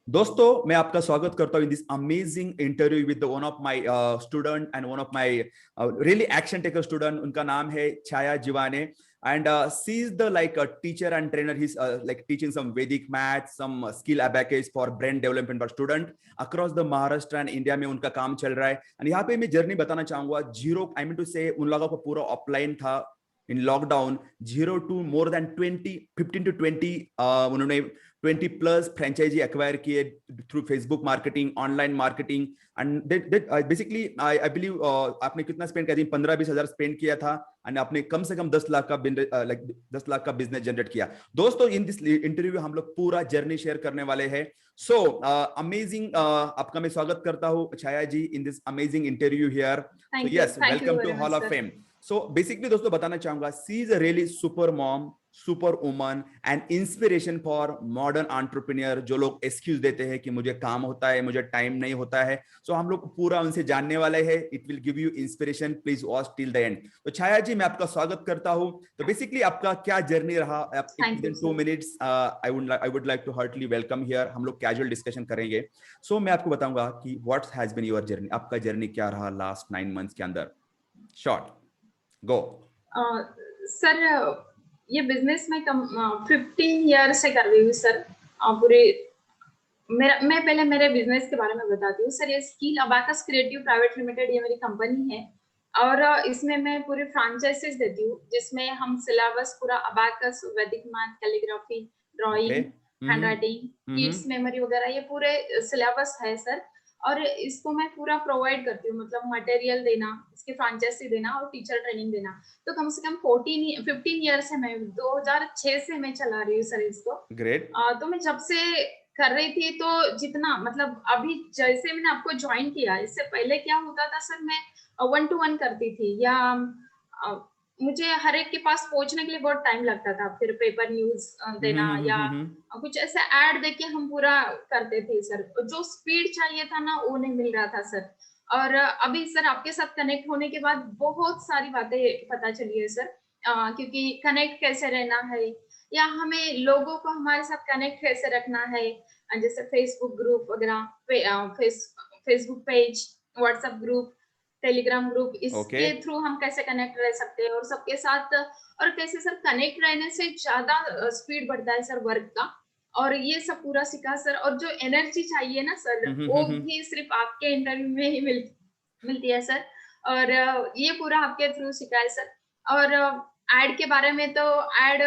दोस्तों मैं आपका स्वागत करता हूं इन this amazing interview with one of my student and one of my really action taker student. उनका नाम है छाया जीवाने and she is the like a teacher and trainer. He's like teaching some Vedic math, some skill abacus for brain development for student across the Maharashtra and India में उनका काम चल रहा है. and यहाँ पे मैं जर्नी बताना चाहूंगा जीरो आई मीन टू से उन लोगों का पूरा ऑफलाइन था in lockdown. 0 to more than 20 15 to 20 उन्होंने 20 प्लस फ्रेंचाइजी एक्वायर किए through Facebook marketing, online marketing. And basically I believe आपने कितना स्पेंड किया? 15-20 हजार स्पेंड किया था एंड आपने कम से कम 10 लाख का लाइक 10 लाख का बिजनेस जनरेट किया. दोस्तों इन दिस इंटरव्यू हम लोग पूरा जर्नी शेयर करने वाले हैं. सो अमेजिंग आपका मैं स्वागत करता हूँ Chhaya ji in this amazing interview here. So yes, welcome to hall of fame. So basically दोस्तों बताना चाहूंगा she is a really super mom, super woman and inspiration for modern entrepreneur. जो लोग एक्सक्यूज देते हैं कि मुझे काम होता है, मुझे टाइम नहीं होता है, सो हम लोग पूरा उनसे जानने वाले हैं. It will give you inspiration. Please watch till the end. तो छाया जी मैं आपका स्वागत करता हूं. तो बेसिकली आपका क्या जर्नी रहा? Within 2 minutes I would like to heartily welcome here. हम लोग कैजुअल डिस्कशन करेंगे. सो मैं आपको बताऊंगा कि what has been your journey. आपका जर्नी क्या रहा लास्ट 9 मंथ्स के अंदर? Short go. सर ये बिजनेस में 15 ईयर से कर रही हूँ सर. पूरे मैं पहले मेरे बिजनेस के बारे में बताती हूँ सर. ये skill abacus creative private limited ये मेरी कंपनी है और इसमें मैं पूरे फ्रांचाइजीज देती हूँ जिसमें हम सिलेबस पूरा अबाकस, वैदिक math, calligraphy, drawing, hand writing, kids memory वगैरह ये पूरे सिलेबस है सर. और इसको मैं पूरा प्रोवाइड करती हूँ, मतलब मटेरियल देना, इसकी फ्रांचाइजी देना और टीचर ट्रेनिंग देना. तो कम से कम 15 ईयर से मैं 2006 से मैं चला रही हूँ सर इसको. ग्रेट. तो मैं जब से कर रही थी तो जितना मतलब अभी जैसे मैंने आपको ज्वाइन किया, इससे पहले क्या होता था सर, मैं 1-to-1 करती थी या मुझे हर एक के पास पहुंचने के लिए बहुत टाइम लगता था. फिर पेपर न्यूज देना या कुछ ऐसा ऐड देके हम पूरा करते थे सर. जो स्पीड चाहिए था ना वो नहीं मिल रहा था सर. और अभी सर आपके साथ कनेक्ट होने के बाद बहुत सारी बातें पता चली है सर. क्योंकि कनेक्ट कैसे रहना है या हमें लोगों को हमारे साथ कनेक्ट कैसे रखना है, जैसे फेसबुक ग्रुप वगैरह, Facebook page, WhatsApp group, Telegram group, इसके थ्रू हम कैसे कनेक्ट रह सकते हैं और सबके साथ. और कैसे सर कनेक्ट रहने से ज्यादा स्पीड बढ़ता है सर वर्क का. और ये सब पूरा सीखा सर. और जो एनर्जी चाहिए ना सर वो भी सिर्फ आपके इंटरव्यू में ही मिलती है सर. और ये पूरा आपके थ्रू सीखा है सर. और एड के बारे में तो एड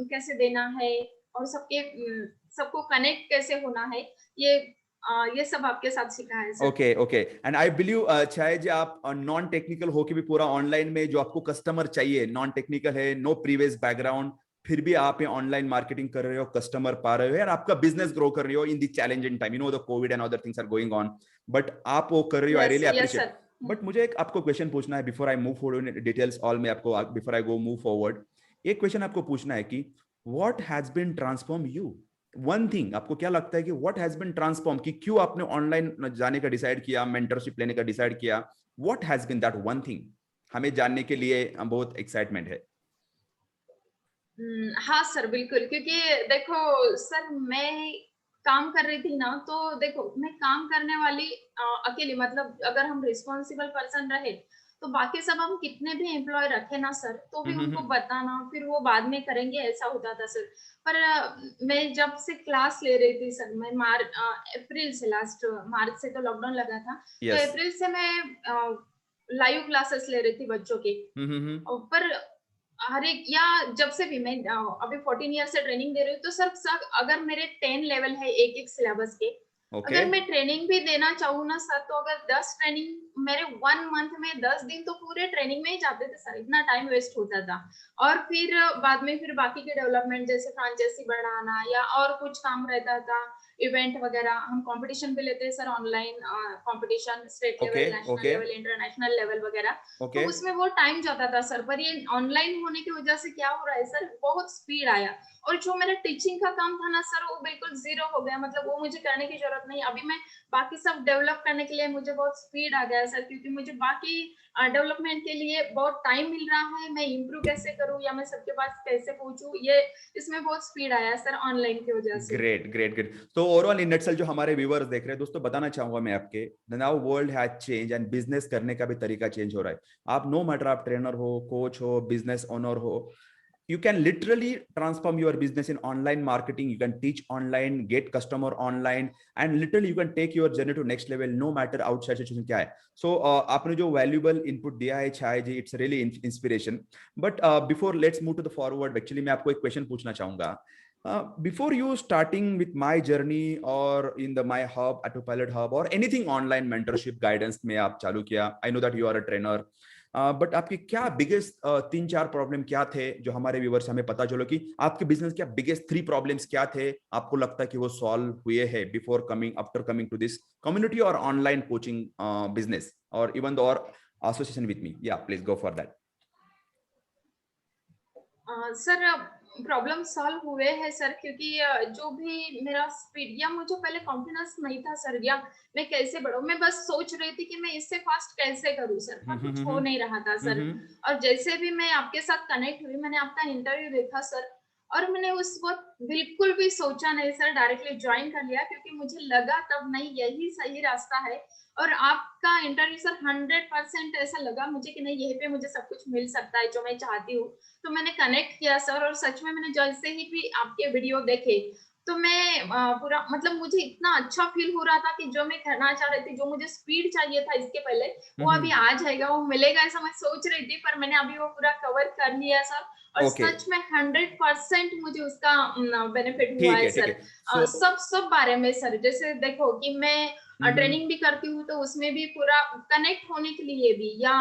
कैसे देना है और सबको कनेक्ट कैसे होना है, ये सब आपके साथ सीखा है sir. Okay. And I believe Chhaya ji आप नॉन टेक्निकल होके भी पूरा ऑनलाइन में जो आपको कस्टमर चाहिए, नॉन टेक्निकल है, नो प्रीवियस बैकग्राउंड, फिर भी आप ऑनलाइन मार्केटिंग कर रहे हो, कस्टमर पा रहे हो और आपका बिजनेस ग्रो कर रहे हो in the challenging time. You know the COVID and other things are going on, but आप वो कर रहे हो. I really appreciate. बट मुझे एक आपको क्वेश्चन पूछना है before I move forward in details all में आपको, before I go move forward. एक क्वेश्चन आपको पूछना है कि what has been transform you. One thing आपको क्या लगता है कि व्हाट हैज बीन ट्रांसफॉर्म, कि क्यों आपने ऑनलाइन जाने का डिसाइड किया, मेंटरशिप लेने का डिसाइड किया? What has been that one thing? हमें जानने के लिए बहुत एक्साइटमेंट है. हाँ सर बिल्कुल. क्योंकि देखो सर मैं काम कर रही थी ना, तो देखो मैं काम करने वाली अकेली, मतलब अगर हम रिस्पॉन्सिबल पर्सन रहे तो बाकी सब हम कितने भी एम्प्लॉय रखे ना सर तो भी उनको बताना फिर वो बाद में करेंगे, ऐसा होता था सर. पर मैं जब से क्लास ले रही थी सर, मैं अप्रैल से, लास्ट मार्च से तो लॉकडाउन लगा था, तो अप्रैल से मैं लाइव क्लासेस ले रही थी बच्चों की. पर हर एक या जब से भी मैं अभी 14 ईयर से ट्रेनिंग दे रही हूँ, तो सर अगर मेरे 10 लेवल है एक सिलेबस के, अगर मैं ट्रेनिंग भी देना चाहूँ ना सर, तो अगर 10 ट्रेनिंग मेरे 1 मंथ में 10 दिन तो पूरे ट्रेनिंग में ही जाते थे सर. इतना टाइम वेस्ट होता था. और फिर बाद में फिर बाकी के डेवलपमेंट जैसे फ्रांचाइजी बढ़ाना या और कुछ काम रहता था, इवेंट वगैरह. हम कंपटीशन भी लेते हैं sir, online competition, state level, national level, international level वगैरह. तो उसमें वो टाइम जाता था सर. पर ये ऑनलाइन होने की वजह से क्या हो रहा है सर, बहुत स्पीड आया. और जो मेरा टीचिंग का काम था ना सर, वो बिल्कुल जीरो हो गया. मतलब वो मुझे करने की जरूरत नहीं. अभी मैं बाकी सब डेवलप करने के लिए मुझे बहुत स्पीड आ गया सर, क्योंकि मुझे बाकी डेवलपमेंट के लिए बहुत टाइम मिल रहा है. मैं इम्प्रूव कैसे करूं या मैं सबके पास कैसे पहुंचूं, ये इसमें बहुत स्पीड आया सर ऑनलाइन की वजह से. ग्रेट. तो ओवरऑल इन नटसेल जो हमारे व्यूअर्स देख रहे हैं दोस्तों, बताना चाहूंगा मैं आपके, now world has change and business करने का भी तरीका चेंज हो रहा है। आप नो मैटर आप ट्रेनर हो, कोच हो, बिजनेस ओनर हो, you can literally transform your business in online marketing. You can teach online, get customer online, and literally you can take your journey to next level no matter outside situation क्या है। So आपने जो valuable input दिया है छाया जी, it's really inspiration. But before let's move to the forward, actually मैं आपको एक question पूछना चाहूंगा। Before you starting with my journey or in the my hub, Autopilot hub or anything online mentorship guidance में आप चालू किया, I know that you are a trainer, but आपके क्या बिगेस्ट 3-4 प्रॉब्लम क्या थे जो हमारे व्यूअर्स हमें पता चलो कि आपके बिजनेस क्या बिगेस्ट 3 प्रॉब्लम्स क्या थे, आपको लगता है कि वो सॉल्व हुए हैं before coming after coming to this community और ऑनलाइन कोचिंग बिजनेस और इवन दो और एसोसिएशन विद मी। या please go for that. Sir problem solve हुए हैं सर, क्योंकि जो भी मेरा स्पीड या मुझे पहले कॉन्फिडेंस नहीं था सर, या मैं कैसे बढ़ूं, मैं बस सोच रही थी कि मैं इससे फास्ट कैसे करूं सर, पर कुछ हो नहीं रहा था सर। और जैसे भी मैं आपके साथ कनेक्ट हुई, मैंने आपका इंटरव्यू देखा सर, और मैंने उस वक्त बिल्कुल भी सोचा नहीं सर, डायरेक्टली ज्वाइन कर लिया, क्योंकि मुझे लगा तब नहीं यही सही रास्ता है। और आपका इंटरव्यू सर 100% ऐसा लगा मुझे कि नहीं, यहीं पे मुझे सब कुछ मिल सकता है जो मैं चाहती हूँ। तो मैंने कनेक्ट किया सर, और सच में मैंने जैसे ही भी आपके वीडियो देखे, तो मैं पूरा मतलब मुझे इतना अच्छा फील हो रहा था कि जो मैं करना चाह रही थी, जो मुझे स्पीड चाहिए था इसके पहले, वो अभी आ जाएगा, वो मिलेगा, ऐसा मैं सोच रही थी, पर मैंने अभी वो पूरा कवर कर लिया सर। और ओके सच में 100% मुझे उसका बेनिफिट हुआ ठीक है है ठीक सर। है। सो सब बारे में सर, जैसे देखो कि मैं ट्रेनिंग भी करती हूँ, तो उसमें भी पूरा कनेक्ट होने के लिए भी, या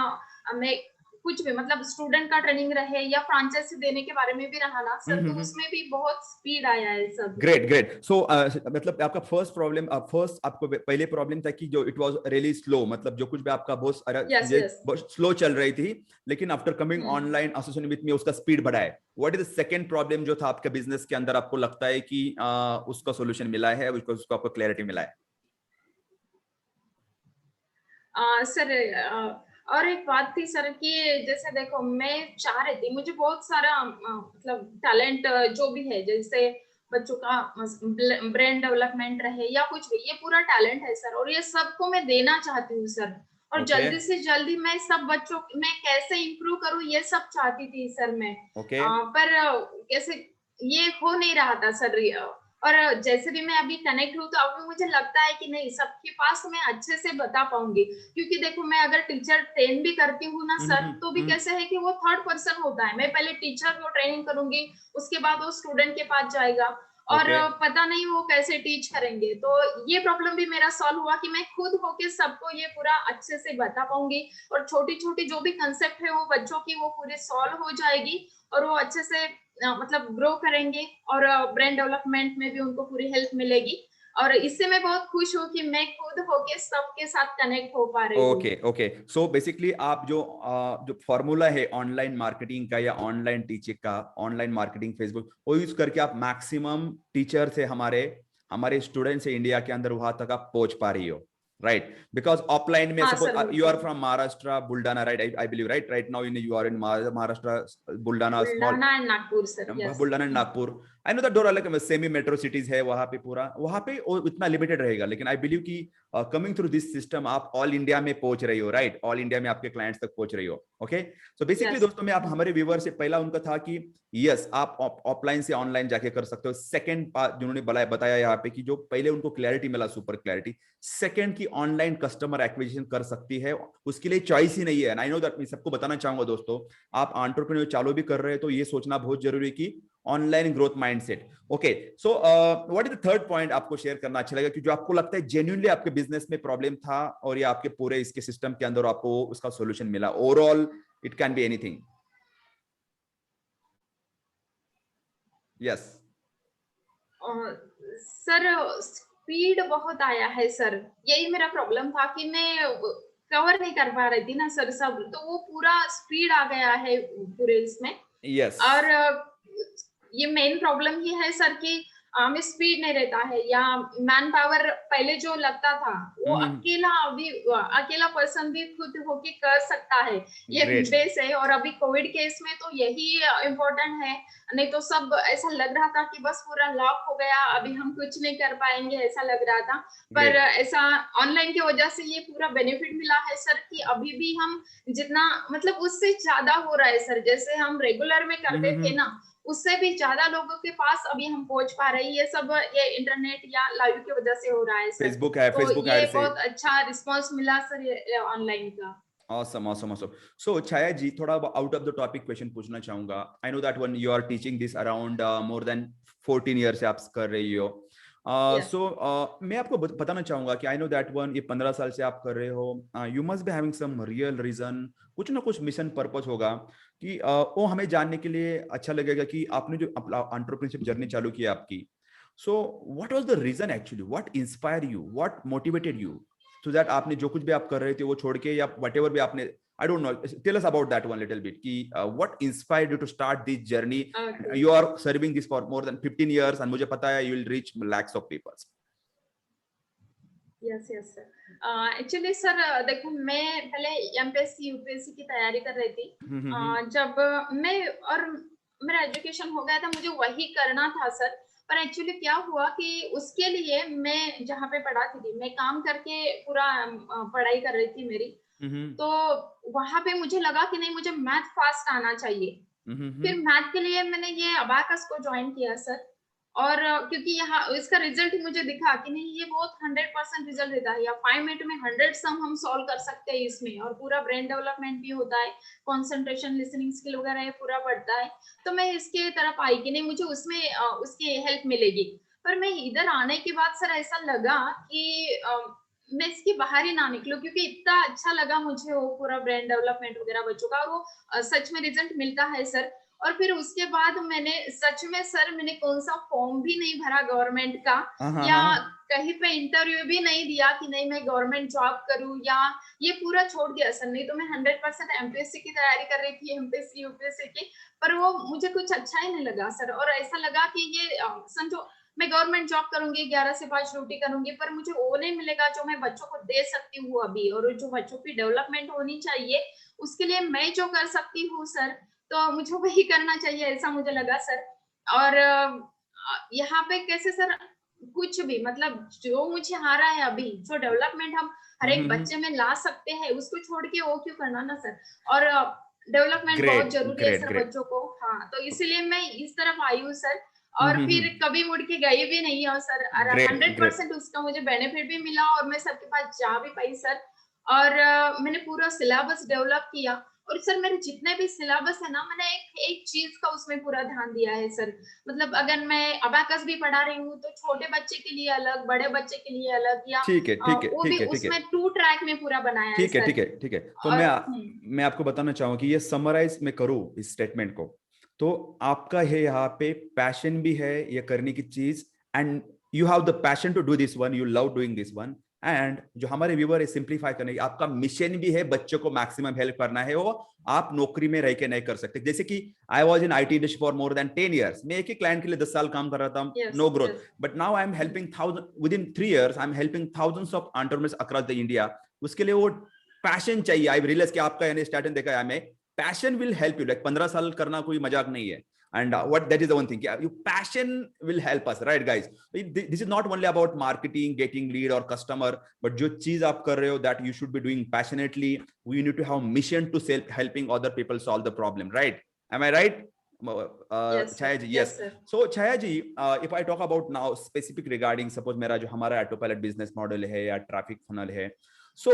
मैं कुछ भी मतलब स्टूडेंट का ट्रेनिंग रहे या फ्रेंचाइजी देने के बारे में भी रहा ना सर, तो उसमें भी बहुत स्पीड आया है सब। Great great. सो मतलब आपका फर्स्ट प्रॉब्लम, फर्स्ट आपको पहले प्रॉब्लम था कि जो इट वाज रियली स्लो, मतलब जो कुछ भी आपका बहुत यस चीजें यस। बहुत स्लो चल रही थी, लेकिन after coming online association with मी उसका स्पीड बढ़ा है। What is the second problem जो था आपके बिजनेस के अंदर, आपको लगता है कि उसका सॉल्यूशन मिला है, उसको आपको क्लैरिटी मिला है? सर और एक बात थी सर कि जैसे देखो मैं चाह रही थी, मुझे बहुत सारा मतलब टैलेंट जो भी है, जैसे बच्चों का ब्रेन डेवलपमेंट रहे या कुछ भी, ये पूरा टैलेंट है सर, और ये सबको मैं देना चाहती हूँ सर। और ओके जल्दी से जल्दी मैं सब बच्चों मैं कैसे इम्प्रूव करूँ, ये सब चाहती थी सर मैं। ओके पर कैसे ये हो नहीं रहा था सर। और जैसे भी मैं अभी कनेक्ट हूँ, तो अभी मुझे लगता है कि नहीं, सबके पास मैं अच्छे से बता पाऊंगी, क्योंकि देखो मैं अगर टीचर ट्रेन भी करती हूँ ना सर, तो भी कैसे है कि वो थर्ड पर्सन होता है, मैं पहले टीचर को ट्रेनिंग करूंगी, उसके बाद वो स्टूडेंट के पास जाएगा, और ओके पता नहीं वो कैसे टीच करेंगे। तो ये प्रॉब्लम भी मेरा सॉल्व हुआ कि मैं खुद होके सबको ये पूरा अच्छे से बता पाऊंगी, और छोटी छोटी जो भी कंसेप्ट है वो बच्चों की वो पूरे सॉल्व हो जाएगी, और वो अच्छे से मतलब ग्रो करेंगे, और ब्रेन डेवलपमेंट में भी उनको पूरी हेल्प मिलेगी। और इससे मैं बहुत खुश हूँ कि मैं खुद होके सबके साथ कनेक्ट हो पा रही हूँ। Okay okay. सो बेसिकली आप जो जो फॉर्मूला है ऑनलाइन मार्केटिंग का या ऑनलाइन टीचिंग का, ऑनलाइन मार्केटिंग फेसबुक, वो यूज करके आप मैक्सिमम टीचर से हमारे हमारे स्टूडेंट से इंडिया के अंदर वहां तक आप पहुंच पा रही हो, राइट? बिकॉज ऑफलाइन में हाँ सपोज सर यू आर बिल्कुल। From Maharashtra Buldana, right? I believe, right now in you are in Maharashtra Buldana small, Buldhana and Nagpur sir, yes. Buldana Nagpur. I know that दो अलग सेमी मेट्रो सिटीज है वहां पे, पूरा वहां पे इतना लिमिटेड रहेगा, लेकिन आई बिलीव कि कमिंग थ्रू दिस सिस्टम आप ऑल इंडिया में पहुंच रही हो, राइट? ऑल इंडिया में आपके क्लाइंट्स तक पहुंच रही हो। Okay, so basically yes. दोस्तों, मैं आप हमारे व्यूवर से पहला उनका था कि यस आप ऑफलाइन से ऑनलाइन जाके कर सकते हो। सेकंड जिन्होंने बताया यहाँ पे कि जो पहले उनको क्लैरिटी मिला, सुपर क्लैरिटी। सेकंड की ऑनलाइन कस्टमर एक्विजिशन कर सकती है, उसके लिए चॉइस ही नहीं है। आई नो दैट, मैं सबको बताना चाहूंगा दोस्तों, आप एंटरप्रेन्योर चालू भी कर रहे हैं तो ये सोचना बहुत जरूरी है कि online growth mindset. Okay, so what is the third point आपको शेयर करना अच्छा लगेगा कि जो आपको लगता है जेन्युइनली आपके बिजनेस में प्रॉब्लम था और ये आपके पूरे इसके सिस्टम के अंदर आपको उसका सॉल्यूशन मिला? Overall it can be anything. Yes. Sir speed बहुत आया है सर, यही मेरा प्रॉब्लम था कि मैं कवर नहीं कर पा रही थी ना सर सब, तो वो पूरा स्पीड आ गया है पूरे इसमें। यस। और ये मेन प्रॉब्लम ही है सर कि में स्पीड नहीं रहता है, या मैन पावर पहले जो लगता था वो अकेला अभी अकेला पर्सन भी खुद होके कर सकता है, ये ग्रेट। बेस है। और अभी कोविड केस में तो यही इम्पोर्टेंट है, नहीं तो सब ऐसा लग रहा था कि बस पूरा लॉक हो गया, अभी हम कुछ नहीं कर पाएंगे, ऐसा लग रहा था। पर ग्रेट। ऐसा ऑनलाइन की वजह से ये पूरा बेनिफिट मिला है सर, कि अभी भी हम जितना मतलब उससे ज्यादा हो रहा है सर, जैसे हम रेगुलर में करते थे ना, उससे भी ज्यादा लोगों के पास अभी हम पहुंच पा रहे हैं। ये सब ये इंटरनेट या लाइव की वजह से हो रहा है सर। फेसबुक है, तो फेसबुक ये ऐड से। बहुत अच्छा रिस्पांस मिला सर ये ऑनलाइन का। Awesome, awesome, awesome. So, Chaya ji, थोड़ा out of the topic question पूछना चाहूंगा. I know that when you are teaching this around more than 14 years से आप कर रही हो. यस So, मैं आपको बताना चाहूंगा कि I know that one ये 15 साल से आप कर रहे हो. You must be having some real reason. कुछ ना कुछ मिशन पर्पस होगा कि वो हमें जानने के लिए अच्छा लगेगा कि आपने जो एंटरप्रेन्योरशिप जर्नी चालू की आपकी. So, what was the reason actually? What inspired you? What motivated you? So that आपने जो कुछ भी आप कर रहे थे वो छोड़ के या whatever भी आपने, I don't know, tell us about that one little bit कि what inspired you to start this journey. Okay. You are serving this for more than 15 years and मुझे पता है you will reach lakhs of people. Yes yes sir, actually sir देखो, मैं पहले MPSC UPSC की तैयारी कर रही थी। जब मैं और मेरा एजुकेशन हो गया था, मुझे वही करना था सर। पर एक्चुअली क्या हुआ कि उसके लिए मैं जहाँ पे पढ़ाती थी, मैं काम करके पूरा पढ़ाई कर रही थी मेरी। तो वहां पे मुझे लगा कि नहीं, मुझे मैथ फास्ट आना चाहिए। फिर मैथ के लिए मैंने ये अबाकस को ज्वाइन किया सर। और क्योंकि यहाँ इसका रिजल्ट मुझे दिखा कि नहीं, ये बहुत 100% रिजल्ट देता है, या 5 मिनट में 100 सम हम सॉल्व कर सकते हैं इसमें, और पूरा ब्रेन डेवलपमेंट भी होता है, कंसंट्रेशन, लिसनिंग स्किल वगैरह ये पूरा बढ़ता है। तो मैं इसके तरफ आई कि नहीं, मुझे उसमें उसकी हेल्प मिलेगी। पर मैं इधर आने के बाद सर ऐसा लगा कि मैं इसकी बाहर ही ना निकलूं, क्योंकि इतना अच्छा लगा मुझे वो पूरा ब्रेन डेवलपमेंट वगैरह बच्चों का, और वो सच में रिजल्ट मिलता है सर। और फिर उसके बाद मैंने सच में सर, मैंने कौन सा फॉर्म भी नहीं भरा गवर्नमेंट का, या कहीं पे इंटरव्यू भी नहीं दिया कि नहीं मैं गवर्नमेंट जॉब करूं, या ये पूरा छोड़ दिया सर। नहीं तो मैं 100% एमपीएससी की तैयारी कर रही थी, एमपीएससी यूपीएससी की। पर वो मुझे कुछ अच्छा ही नहीं लगा सर, और ऐसा लगा कि ये समझो मैं गवर्नमेंट जॉब करूंगी, 11 से 5 ड्यूटी करूंगी, पर मुझे वो नहीं मिलेगा जो मैं बच्चों को दे सकती हूँ अभी, और जो बच्चों की डेवलपमेंट होनी चाहिए उसके लिए मैं जो कर सकती हूँ सर, तो मुझे वही करना चाहिए, ऐसा मुझे लगा सर। और यहाँ पे कैसे सर, कुछ भी मतलब जो मुझे आ रहा है अभी, जो डेवलपमेंट हम हर एक बच्चे में ला सकते हैं, उसको छोड़ के वो क्यों करना ना सर। और डेवलपमेंट बहुत ग्रेट, जरूरी है ग्रेट, सर ग्रेट। बच्चों को। हाँ, तो इसीलिए मैं इस तरफ आई हूँ सर। और फिर कभी मुड़ के गई भी नहीं है सर, और ग्रेट, हंड्रेड ग्रेट। परसेंट उसका मुझे बेनिफिट भी मिला, और मैं सबके पास जा भी पाई सर। और मैंने पूरा सिलेबस डेवलप किया। और सर मेरे जितने भी सिलेबस है ना, मैंने एक एक चीज का उसमें पूरा ध्यान दिया है सर। मतलब अगर मैं अबाकस भी पढ़ा रही हूँ तो छोटे बच्चे के लिए अलग, बड़े बच्चे के लिए अलग, या ठीक है, ठीक है, वो भी ठीक है, ठीक है, उसमें 2 ट्रैक में पूरा बनाया है ठीक है, सर। ठीक है, ठीक है। तो और मैं आपको बताना चाहूँ कि ये समराइज मैं करूँ इस स्टेटमेंट को, तो आपका है यहाँ पे पैशन भी है ये करने की चीज, and you have the passion to do this one, you love doing this one. And जो हमारे व्यूअर है, सिंप्लीफाई करने की आपका मिशन भी है, बच्चों को मैक्सिमम हेल्प करना है, वो आप नौकरी में रह के नहीं कर सकते। जैसे कि I was in IT industry for more than 10 years, मैं एक ही क्लाइंट के लिए 10 साल काम कर रहा था, yes no growth. Yes but now I am helping thousand, within 3 years I am helping thousands of entrepreneurs across the India. उसके लिए वो पैशन चाहिए। आई रियलाइज कि आपका यानी स्टार्टिंग देखा है, मैं passion will help you, like 15 साल करना कोई मजाक नहीं है। And what that is the one thing, yeah, your passion will help us, right guys? This is not only about marketing, getting lead or customer, but जो चीज आप कर रहे हो, that you should be doing passionately. We need to have mission to helping other people solve the problem, right? Am I right? Yes sir, Chaya ji, yes. Yes sir. So Chaya ji, if I talk about now specific regarding, suppose मेरा जो हमारा autopilot business model है या traffic funnel है, so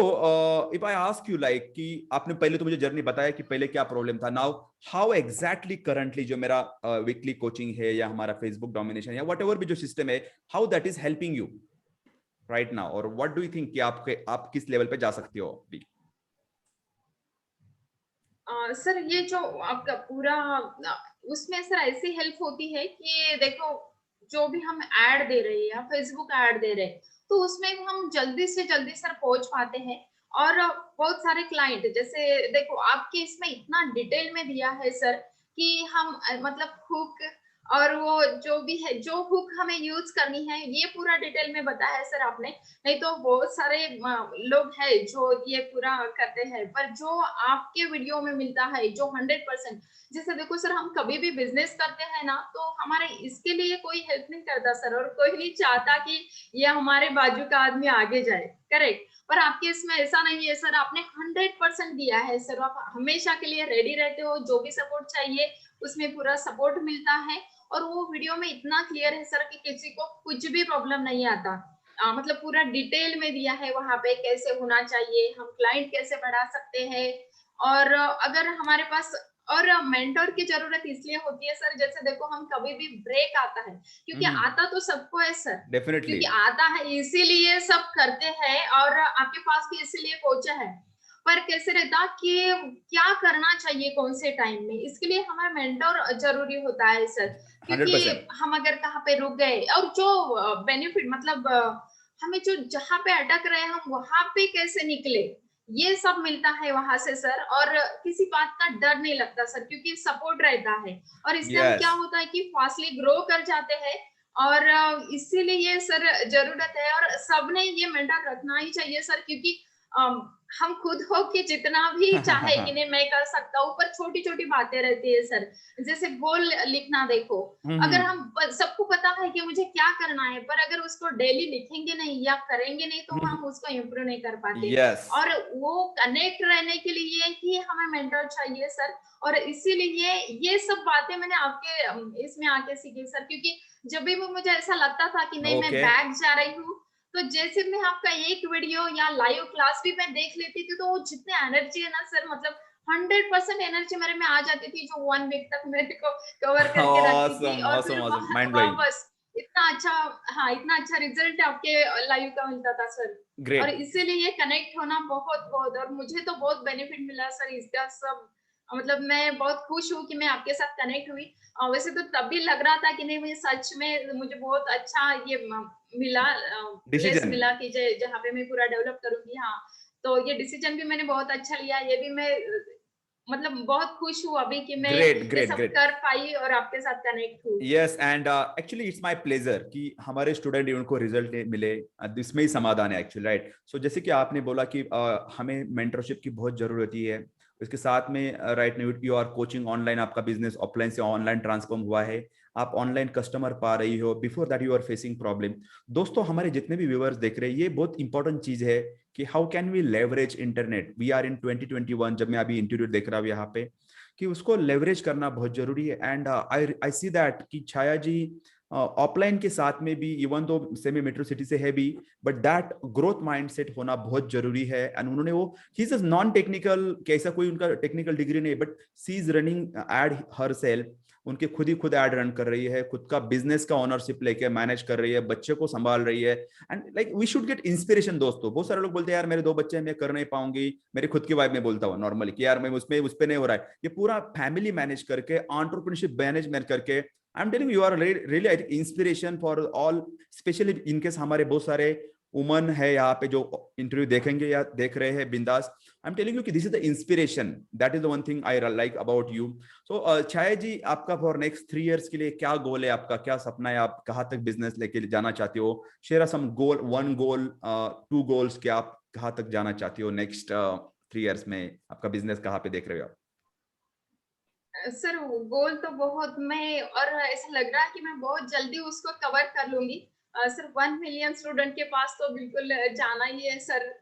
if I ask you like कि आपने पहले तो मुझे जर्नी बताया कि पहले क्या प्रॉब्लम था, नाउ हाउ एग्जैक्टली करंटली जो मेरा वीकली कोचिंग है या हमारा फेसबुक डोमिनेशन या वट एवर भी जो सिस्टम है, how that is helping you right now, और व्हाट डू यू थिंक कि आप किस लेवल पे जा सकते हो अभी? सर ये जो आपका पूरा उसमें सर ऐसी हेल्प होती है कि देखो, जो भी हम ऐड दे रहे हैं या फेसबुक ऐड दे रहे हैं, तो उसमें हम जल्दी से जल्दी सर पहुंच पाते हैं। और बहुत सारे क्लाइंट, जैसे देखो आपके इसमें इतना डिटेल में दिया है सर कि हम मतलब हुक और वो जो भी है, जो हुक हमें यूज करनी है, ये पूरा डिटेल में बताया है सर आपने। नहीं तो बहुत सारे लोग हैं जो ये पूरा करते हैं, पर जो आपके वीडियो में मिलता है जो 100%, जैसे देखो सर, हम कभी भी बिजनेस करते हैं ना, तो हमारे इसके लिए कोई हेल्प नहीं करता सर, और कोई नहीं चाहता कि ये हमारे बाजू का आदमी आगे जाए, करेक्ट। पर आपके इसमें ऐसा नहीं है सर, आपने 100% दिया है सर, आप हमेशा के लिए रेडी रहते हो, जो भी सपोर्ट चाहिए उसमें पूरा सपोर्ट मिलता है। और वो वीडियो में इतना क्लियर है सर कि किसी को कुछ भी प्रॉब्लम नहीं आता। मतलब पूरा डिटेल में दिया है वहां पे, कैसे होना चाहिए, हम क्लाइंट कैसे बढ़ा सकते हैं। और अगर हमारे पास और मेंटोर की जरूरत इसलिए होती है सर, जैसे देखो हम कभी भी ब्रेक आता है, क्योंकि आता तो सबको है सर, डेफिनेटली। क्योंकि आता है इसीलिए सब करते हैं, और आपके पास भी इसीलिए पहुंचा है। पर कैसे रहता कि क्या करना चाहिए कौन से टाइम में, इसके लिए हमारा मेंटोर जरूरी होता है सर। हंड्रेड क्योंकि परसेंट हम अगर कहाँ पे रुक गए, और जो बेनिफिट मतलब हमें जो जहाँ पे अटक रहे हैं हम वहां पे कैसे निकले, ये सब मिलता है वहां से सर। और किसी बात का डर नहीं लगता सर, क्योंकि सपोर्ट रहता है, और इससे हम क्या यस। होता है कि फास्टली ग्रो कर जाते हैं। और इसीलिए सर जरूरत है, और सबने ये मेंटर रखना ही चाहिए सर, क्योंकि हम खुद हो कि जितना भी चाहे कि नहीं मैं कर सकता हूँ, पर छोटी छोटी बातें रहती है सर। जैसे गोल लिखना, देखो अगर हम सबको पता है कि मुझे क्या करना है, पर अगर उसको डेली लिखेंगे नहीं या करेंगे नहीं, तो हम उसको इम्प्रूव नहीं कर पाते। यस। और वो कनेक्ट रहने के लिए ही हमें मेंटर चाहिए सर। और इसीलिए ये सब बातें मैंने आपके इसमें आके सीखी सर, क्योंकि जब भी वो मुझे ऐसा लगता था कि नहीं मैं ओके। बैक जा रही हूँ, तो जैसे मैं आपका एक वीडियो या लाइव क्लास भी मैं देख लेती थी, तो वो जितने एनर्जी है ना सर, मतलब 100% एनर्जी मेरे में आ जाती थी, जो 1 वीक तक मेरे को कवर करके रखती थी। ऑसम और ऑसम फिर ऑसम, माइंड ब्लोइंग। वापस इतना अच्छा, हाँ इतना अच्छा रिजल्ट आपके लाइव का मिलता था सर। और ग्रेट। इसीलिए कनेक्ट होना बहुत बहुत, और मुझे तो बहुत बेनिफिट मिला सर इसका सब। मतलब मैं बहुत खुश हूँ कि मैं आपके साथ कनेक्ट हुई। वैसे तो तब भी लग रहा था कि नहीं, मुझे सच में मुझे बहुत अच्छा ये मिला, प्लेस डिसीजन। मिला कि जहाँ पे मैं पूरा डेवलप करूंगी। हाँ, तो ये डिसीजन भी मैंने बहुत अच्छा लिया, ये भी मैं मतलब बहुत खुश हूँ अभी कि मैं ग्रेट ये ग्रेट सब ग्रेट। कर पाई और आपके साथ कनेक्ट हूँ। Yes, and actually it's my pleasure कि हमारे स्टूडेंट उनको रिजल्ट मिले, इसमें ही समाधान है एक्चुअली, राइट। सो जैसे कि आपने बोला कि हमें मेंटरशिप की बहुत जरूरत है। इसके साथ में right now you are coaching online, आपका बिजनेस ऑफलाइन से ऑनलाइन ट्रांसफॉर्म हुआ है, आप ऑनलाइन कस्टमर पा रही हो, before that you are facing problem. दोस्तों, हमारे जितने भी व्यूअर्स देख रहे हैं, ये बहुत इंपॉर्टेंट चीज है कि how can we leverage internet. We are in 2021, जब मैं अभी इंटरव्यू देख रहा हूँ यहाँ पे, कि उसको लेवरेज करना बहुत जरूरी है। एंड आई सी दैट कि छाया जी ऑफलाइन के साथ में भी, even though semi metro city से है भी, बट दैट ग्रोथ माइंडसेट होना बहुत जरूरी है। एंड उन्होंने वो, ही इज नॉन टेक्निकल, कैसा कोई उनका टेक्निकल डिग्री नहीं, but she is running ad herself, उनके खुद ही खुद ऐड रन कर रही है, खुद का बिजनेस का ओनरशिप लेके मैनेज कर रही है, बच्चे को संभाल रही है। And like we should get inspiration. दोस्तों, बहुत सारे लोग बोलते हैं यार मेरे 2 बच्चे हैं, मैं कर नहीं पाऊंगी, मेरी खुद की वाइफ में बोलता हूँ नॉर्मली कि यार मैं उसमें उस पर नहीं हो रहा है। ये पूरा फैमिली मैनेज करके, एंटरप्रेन्योरशिप मैनेजमेंट करके, I am telling you are really I think inspiration for all, specially in case हमारे बहुत सारे वुमन है यहाँ पे जो इंटरव्यू देखेंगे या देख रहे हैं बिंदास। आई एम टेलिंग यू कि this is the inspiration, that is the one thing I like about you. So Chhaya ji, आपका फॉर नेक्स्ट 3 इयर्स के लिए क्या गोल है, आपका क्या सपना है, आप कहाँ तक बिजनेस लेके जाना चाहते हो? शेयर सम गोल, 1 गोल, 2 गोल्स, कि आप कहाँ तक जाना चाहती हो नेक्स्ट 3 इयर्स में, आपका बिजनेस कहाँ पे देख रहे हो आप? सर गोल तो बहुत, मैं और ऐसा लग रहा है कि मैं बहुत जल्दी उसको कवर कर लूंगी। सर 1 मिलियन स्टूडेंट के पास तो बिल्कुल जाना ही है सर।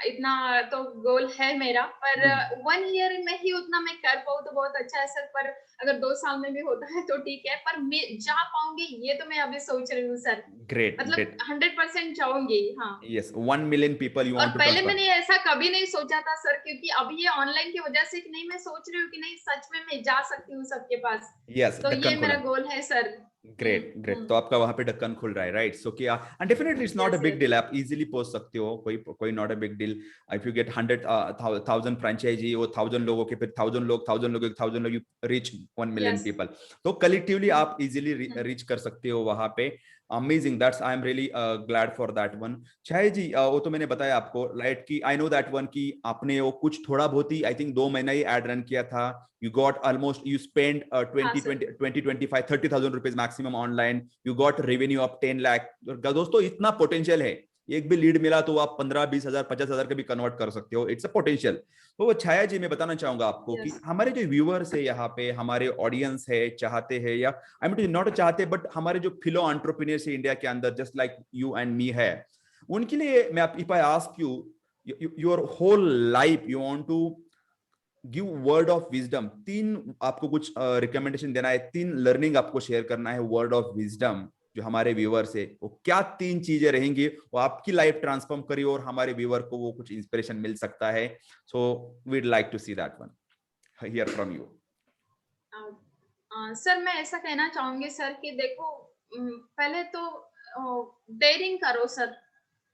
इतना तो गोल है मेरा, पर 1 ईयर में ही उतना मैं कर पाऊँ तो बहुत अच्छा है सर। पर अगर 2 साल में भी होता है तो ठीक है, पर मैं जा पाऊंगी ये तो मैं अभी सोच रही हूँ सर। ग्रेट मतलब ग्रेट। 100% जाऊंगी, हाँ। यस, 1 मिलियन पीपल यू और वांट टू पहले ट्रांसफर। मैंने ऐसा कभी नहीं सोचा था सर, क्योंकि अभी ये ऑनलाइन की वजह से कि नहीं, मैं सोच रही हूँ कि नहीं सच में मैं जा सकती हूँ सबके पास। यस, तो ये ढक्कन मेरा खोला। गोल है सर। ग्रेट ग्रेट, तो आपका वहां पे ढक्कन खुल रहा है, राइट। सो कि and definitely it's not a yes big yes. Deal, आप इजीली पहुंच सकते हो, कोई कोई not a big deal. If you get 100,000 franchisee, वो 1,000 लोगों के, फिर 1,000 लोग, 1,000 लोग, 1,000 लोग, you reach 1 million yes people. तो कलेक्टिवली आप इजीली रीच कर सकते हो वहां पे। Amazing, that's I am really glad for that one. Chhaya ji, वो तो मैंने बताया आपको लाइट की, आई नो दैट वन की आपने वो कुछ थोड़ा बहुत ही, आई थिंक 2 महीना ही एड रन किया था। You got almost, you spend हाँ 20 sir. 20 25 30,000 rupees maximum online, you got revenue of 10 lakh. दोस्तों इतना पोटेंशियल है, एक भी लीड मिला तो आप 15 20 हजार 50 हजार का भी कन्वर्ट कर सकते हो, इट्स अ पोटेंशियल। तो वो छाया जी, मैं बताना चाहूंगा आपको कि यस। हमारे जो व्यूअर्स है यहाँ पे, हमारे ऑडियंस है, चाहते हैं या आई मीन नॉट चाहते, बट हमारे जो फिलो एंटरप्रेन्योर्स है इंडिया के अंदर, just like you and me है, उनके लिए मैं, if I ask you, your whole life you want to give word of wisdom, तीन आपको कुछ रिकमेंडेशन देना है, तीन लर्निंग आपको शेयर करना है, वर्ड ऑफ विजडम जो हमारे व्यूअर्स है, वो क्या तीन चीजें रहेंगी, वो आपकी लाइफ ट्रांसफॉर्म करी और हमारे व्यूअर को वो कुछ इंस्पिरेशन मिल सकता है। So we'd like to see that one, here from you. Sir मैं ऐसा कहना चाहूंगी सर कि देखो, पहले तो डेयरिंग करो सर।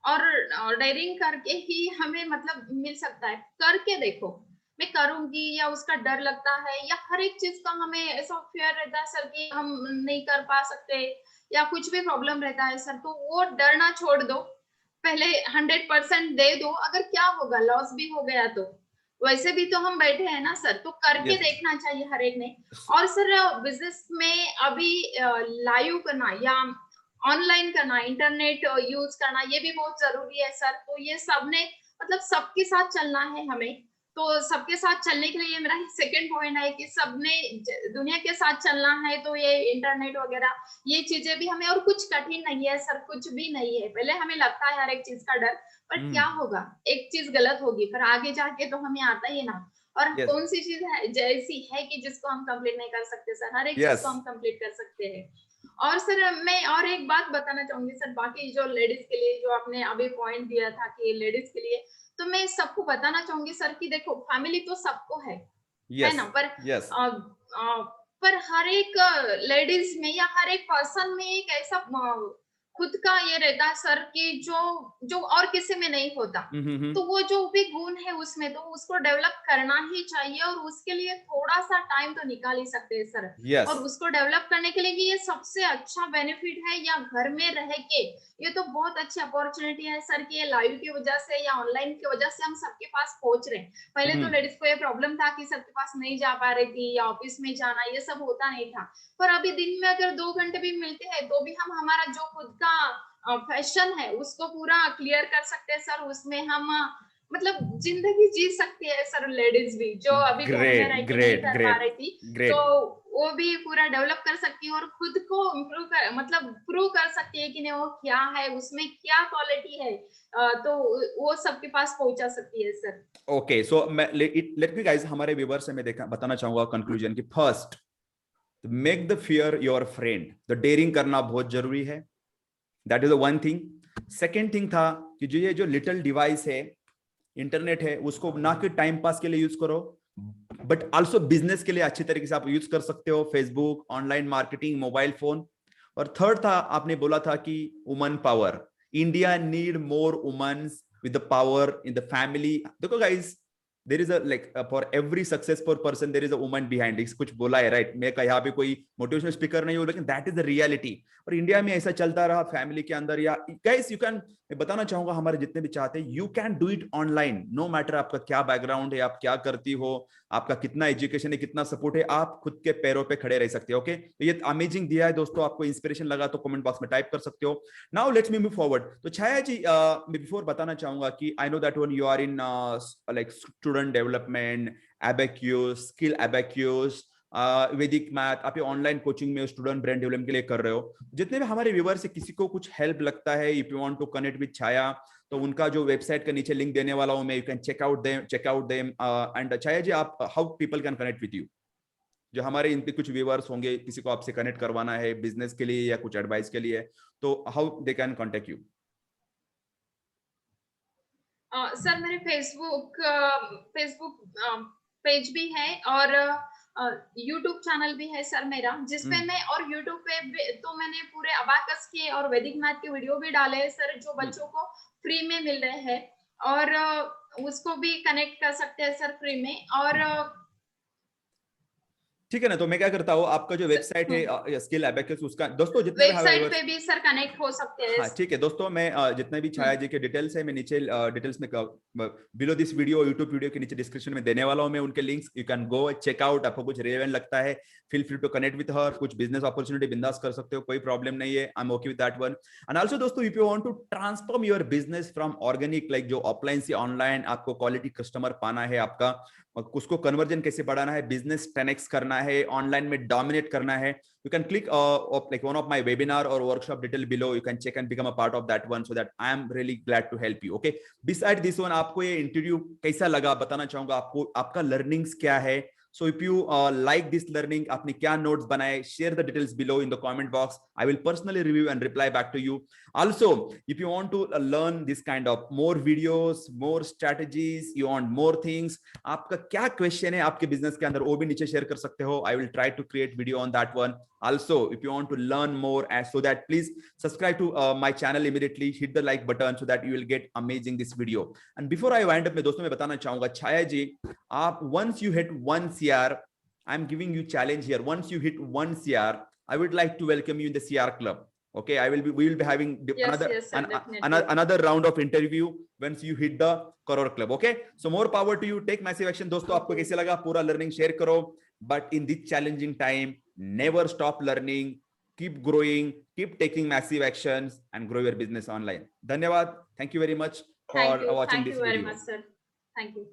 और डेयरिंग करके ही हमें मतलब मिल सकता है, करके देखो। मैं करूंगी या उसका डर लगता है, या हर एक चीज का हमें ऐसा फियर रहता है सर कि हम नहीं कर पा सकते, या कुछ भी प्रॉब्लम रहता है सर, तो वो डरना छोड़ दो। पहले 100% दे दो, अगर क्या होगा, लॉस भी हो गया तो वैसे भी तो हम बैठे हैं ना सर, तो करके यस। देखना चाहिए हर एक ने। और सर बिजनेस में अभी लाइव करना या ऑनलाइन करना, इंटरनेट यूज करना, ये भी बहुत जरूरी है सर। तो ये सब ने मतलब सबके साथ चलना है हमें। तो सबके साथ चलने के लिए मेरा सेकंड पॉइंट है कि सबने दुनिया के साथ चलना है, तो ये इंटरनेट वगैरह ये चीजें भी हमें, और कुछ कठिन नहीं है सर, कुछ भी नहीं है। पहले हमें लगता है हर एक चीज का डर, पर क्या होगा, एक चीज गलत होगी फिर आगे जाके तो हमें आता ही है ना। और यस। कौन सी चीज है जैसी है कि जिसको हम कंप्लीट नहीं कर सकते सर, हर एक चीज यस। को हम कंप्लीट कर सकते हैं। और सर मैं और एक बात बताना चाहूंगी सर, बाकी जो लेडीज के लिए जो आपने अभी पॉइंट दिया था कि लेडीज के लिए, तो मैं सबको बताना चाहूंगी सर कि देखो, फैमिली तो सबको है यस। ना, पर यस। पर हर एक लेडीज में या हर एक पर्सन में एक ऐसा खुद का ये रहता है सर कि जो जो और किसी में नहीं होता। तो वो जो भी गुण है उसमें, तो उसको डेवलप करना ही चाहिए, और उसके लिए थोड़ा सा टाइम तो निकाल ही सकते हैं सर। यस। और उसको डेवलप करने के लिए कि ये सबसे अच्छा बेनिफिट है, या घर में रह के ये तो बहुत अच्छी अपॉर्चुनिटी है सर कि ये लाइव की वजह से या ऑनलाइन की वजह से हम सबके पास पहुंच रहे हैं। पहले तो लेडीज को ये प्रॉब्लम था कि सबके पास नहीं जा पा रही थी, या ऑफिस में जाना ये सब होता नहीं था। पर अभी दिन में अगर 2 घंटे भी मिलते हैं, तो भी हम हमारा जो खुद का फैशन है उसको पूरा क्लियर कर सकते हैं सर। उसमें हम मतलब जिंदगी जी सकती है सर, लेडीज भी जो अभी घर में ग्रेट, रह के नहीं ग्रेट, कर पा ग्रेट, रही थी, तो ग्रेट। वो भी पूरा डेवलप कर सकती है, और खुद को इम्प्रूव कर मतलब प्रूव कर सकती है कि नहीं वो क्या है, उसमें क्या क्वालिटी है। तो वो सबके पास पहुंचा सकती है सर। ओके, सो मैं लेट मी गाइस, हमारे व्यूअर से मैं देखा बताना चाहूंगा कंक्लूजन की, first, make the fear your friend, the daring करना बहुत जरूरी है, that is the one thing. Second thing था कि जो ये जो लिटिल डिवाइस है, इंटरनेट है, उसको ना कि टाइम पास के लिए यूज करो, बट आल्सो बिजनेस के लिए अच्छी तरीके से आप यूज कर सकते हो, Facebook, online marketing, mobile phone. और थर्ड था, आपने बोला था कि woman power, India need more women's with the power in the family. देखो guys, there is a like for every successful person there is a woman behind, कुछ बोला है राइट, मैं यहाँ पे कोई मोटिवेशनल स्पीकर नहीं हूँ, लेकिन दैट इज द रियलिटी। और इंडिया में ऐसा चलता रहा फैमिली के अंदर, या गाइस यू कैन, मैं बताना चाहूंगा हमारे जितने भी चाहते हैं, you can do it online, no matter आपका क्या बैकग्राउंड है, आप क्या करती हो, आपका कितना एजुकेशन है, कितना सपोर्ट है, आप खुद के पैरों पे खड़े रह सकते हो। ओके, तो ये अमेजिंग दिया है दोस्तों, आपको इंस्पिरेशन लगा तो कमेंट बॉक्स में टाइप कर सकते हो। Now let's me move forward. तो छाया जी, मैं बिफोर बताना चाहूंगा कि I know that one you are in like student development, abacus, skill abacus, Vedic math, आप ये ऑनलाइन कोचिंग में स्टूडेंट ब्रेन डेवलपमेंट के लिए कर रहे हो। जितने भी हमारे व्यूअर्स से किसी को कुछ हेल्प लगता है, if you want to connect with Chhaya, तो उनका जो वेबसाइट का नीचे लिंक देने वाला हूं मैं, you can check out them and Chhaya ji, आप how people can connect with you, जो हमारे इन पे कुछ व्यूअर्स होंगे, किसी को आपसे कनेक्ट करवाना है बिजनेस के लिए या कुछ एडवाइस के लिए, तो how they can contact you. Sir मेरे फेसबुक पेज भी है, और यूट्यूब चैनल भी है सर मेरा, जिसपे मैं, और यूट्यूब पे तो मैंने पूरे अबाकस के और वैदिक मैथ के वीडियो भी डाले हैं सर, जो बच्चों को फ्री में मिल रहे हैं। और उसको भी कनेक्ट कर सकते हैं सर फ्री में। और ठीक है ना, तो मैं क्या करता हूँ, आपका जो वेबसाइट है स्किल अबेकस, उसका दोस्तों जितने भी वेबसाइट viewers- पे भी सर कनेक्ट हो सकते हैं। हाँ ठीक है दोस्तों, मैं जितने भी छाया जी के डिटेल्स है मैं नीचे डिटेल्स में below this video YouTube video के नीचे डिस्क्रिप्शन में देने वाला हूँ मैं उनके links, you can go check out. आपको कुछ रेलेवेंट लगता है, feel free to connect with her. कुछ बिजनेस अपॉर्चुनिटी बिंदास कर सकते हो, कोई प्रॉब्लम नहीं है, I am okay with that one. And also दोस्तों, if you want to transform your business from organic, like जो ऑफलाइन से ऑनलाइन आपको क्वालिटी कस्टमर पाना है, आपका उसको कन्वर्जन कैसे बढ़ाना है, बिजनेस 10x करना है, ऑनलाइन में डोमिनेट करना है, you can click like one of my webinar or workshop detail below. You can check and become a part of that one, so that I am really glad to help you. Okay, beside this one, आपको ये interview कैसा लगा बताना चाहूंगा, आपको आपका learnings क्या है। So if you like this learning, आपने क्या notes बनाए, share the details below in the comment box. I will personally review and reply back to you. Also, if you want to learn this kind of more videos, more strategies, you want more things, आपका क्या question है आपके business के अंदर, वो भी नीचे share कर सकते हो। I will try to create video on that one. Also, if you want to learn more, so that please subscribe to my channel immediately, hit the like button so that you will get amazing this video. And before I wind up, मैं दोस्तों मैं बताना चाहूंगा, छाया जी आप once you hit 1 CR, I'm giving you challenge here, once you hit 1 CR, I would like to welcome you in the CR club. Okay, we will be having Yes, yes, sir, definitely. another round of interview once you hit the crore club. Okay, so more power to you, take massive action। दोस्तों आपको कैसे लगा, पूरा learning share करो, but in this challenging time, never stop learning, keep growing, keep taking massive actions and grow your business online. धन्यवाद, thank you very much for watching Thank this you very video. much, sir. Thank you.